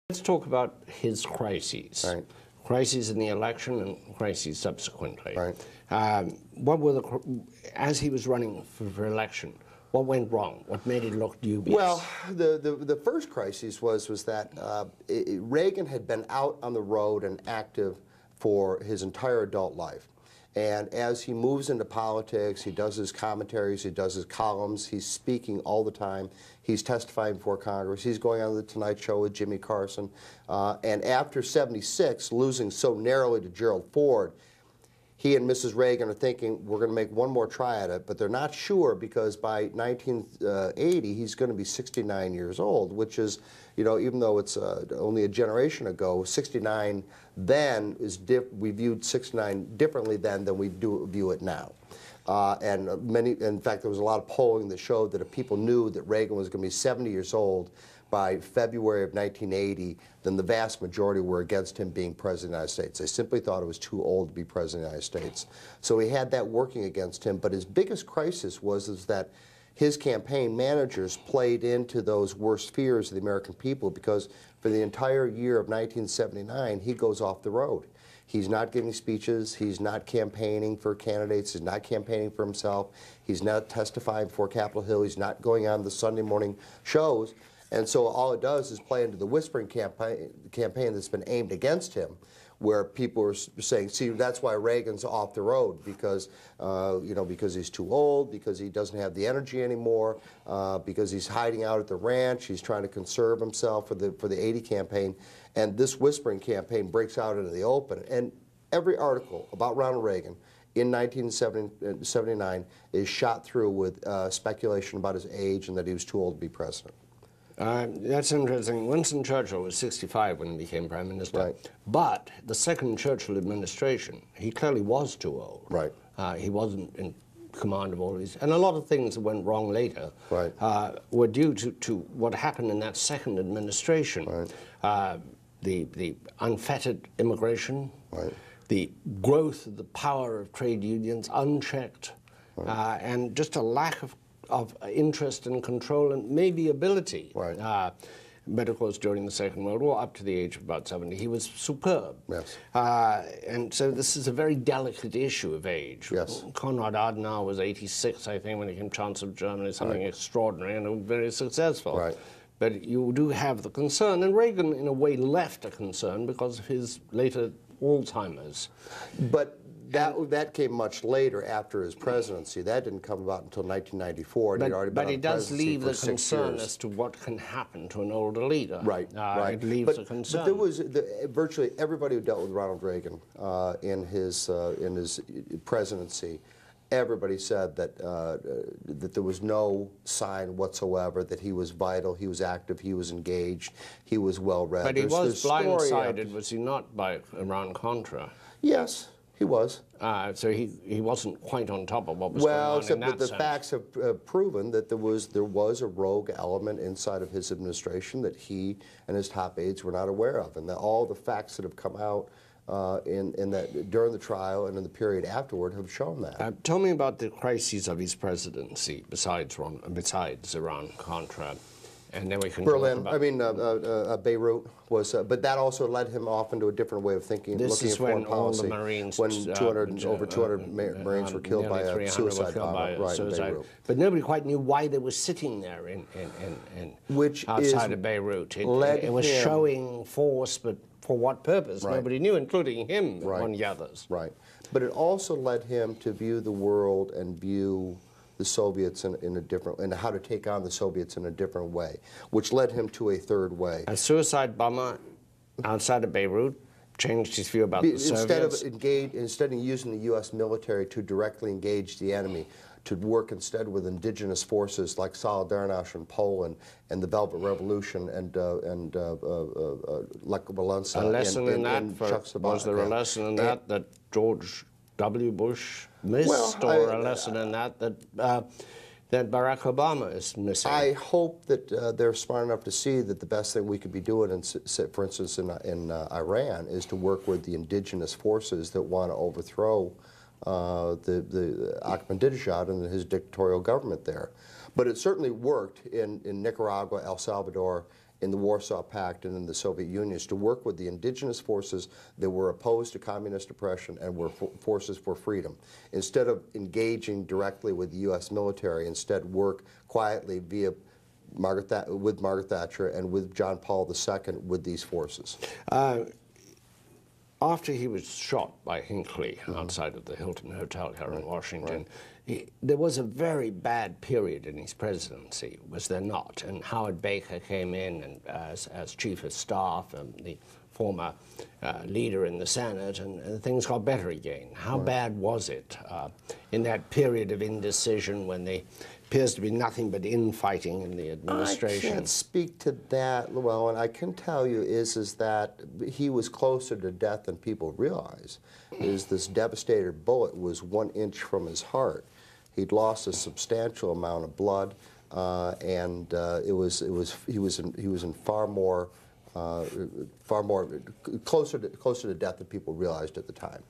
Let's talk about his crises. Right. Crises in the election and crises subsequently. Right. What were as he was running for election, what went wrong? What made it look dubious? Well, the first crisis was that Reagan had been out on the road and active for his entire adult life. And as he moves into politics, he does his commentaries, he does his columns, he's speaking all the time, he's testifying before Congress, he's going on the Tonight Show with Jimmy Carson. And after '76, losing so narrowly to Gerald Ford, he and Mrs. Reagan are thinking, we're going to make one more try at it, but they're not sure because by 1980, he's going to be 69 years old, which is, you know, even though it's only a generation ago, 69 then is we viewed 69 differently then than we do view it now. And in fact, there was a lot of polling that showed that if people knew that Reagan was going to be 70 years old by February of 1980, then the vast majority were against him being President of the United States. They simply thought it was too old to be President of the United States. So he had that working against him, but his biggest crisis was that his campaign managers played into those worst fears of the American people, because for the entire year of 1979, he goes off the road. He's not giving speeches, he's not campaigning for candidates, he's not campaigning for himself, he's not testifying before Capitol Hill, he's not going on the Sunday morning shows. And so all it does is play into the whispering campaign that's been aimed against him, where people are saying, see, that's why Reagan's off the road, because, you know, because he's too old, because he doesn't have the energy anymore, because he's hiding out at the ranch, he's trying to conserve himself for the '80 campaign. And this whispering campaign breaks out into the open. And every article about Ronald Reagan in 1979 is shot through with speculation about his age and that he was too old to be president. That's interesting. Winston Churchill was 65 when he became Prime Minister. Right. But the second Churchill administration, he clearly was too old. Right. He wasn't in command of all these. And a lot of things that went wrong later right. Were due to what happened in that second administration. Right. The unfettered immigration, right. the growth of the power of trade unions unchecked, right. And just a lack of interest and control and maybe ability. Right. But of course, during the Second World War, up to the age of about 70, he was superb. Yes. And so this is a very delicate issue of age. Yes. Konrad Adenauer was 86, I think, when he became Chancellor of Germany, something right. extraordinary and very successful. Right. But you do have the concern, and Reagan, in a way, left a concern because of his later Alzheimer's. But that came much later after his presidency. That didn't come about until 1994. But it does leave the concern as to what can happen to an older leader. Right, right. It leaves a concern. But there was virtually everybody who dealt with Ronald Reagan in his presidency. Everybody said that that there was no sign whatsoever that he was vital, he was active, he was engaged, he was well read. But he was blindsided, was he not, by Iran-Contra? Yes. He was. So he wasn't quite on top of what was going on in that except that the sense. facts have proven that there was a rogue element inside of his administration that he and his top aides were not aware of, and that all the facts that have come out during the trial and in the period afterward have shown that. Tell me about the crises of his presidency besides Iran-Contra. And then we can Berlin, I mean, Beirut was, but that also led him off into a different way of thinking, looking at foreign policy. All the Marines, when over 200 Marines were killed by a suicide bomber, right, in Beirut. But nobody quite knew why they were sitting there outside of Beirut. It was showing force, but for what purpose? Right. Nobody knew, including him, right. among the others. Right. But it also led him to view the world and view the Soviets in a different, and how to take on the Soviets in a different way, which led him to a third way. A suicide bomber outside of Beirut changed his view about the Soviets? Instead of using the U.S. military to directly engage the enemy, to work instead with indigenous forces like Solidarność in Poland and the Velvet Revolution and Lech Walesa. A lesson in that? Was there a lesson in that George W. Bush missed, or a lesson in that Barack Obama is missing? I hope that they're smart enough to see that the best thing we could be doing, for instance, in Iran, is to work with the indigenous forces that want to overthrow the Ahmadinejad and his dictatorial government there. But it certainly worked in Nicaragua, El Salvador, in the Warsaw Pact and in the Soviet Union is to work with the indigenous forces that were opposed to communist oppression and were forces for freedom. Instead of engaging directly with the U.S. military, instead work quietly via with Margaret Thatcher and with John Paul II with these forces. After he was shot by Hinckley outside of the Hilton Hotel here in Washington, there was a very bad period in his presidency, was there not? And Howard Baker came in and as chief of staff, and the former leader in the Senate, and things got better again. How bad was it in that period of indecision when there appears to be nothing but infighting in the administration? I can't speak to that, Llewellyn. I can tell you is that he was closer to death than people realize. This devastator bullet was 1 inch from his heart. He'd lost a substantial amount of blood, and he was in far more closer to death than people realized at the time.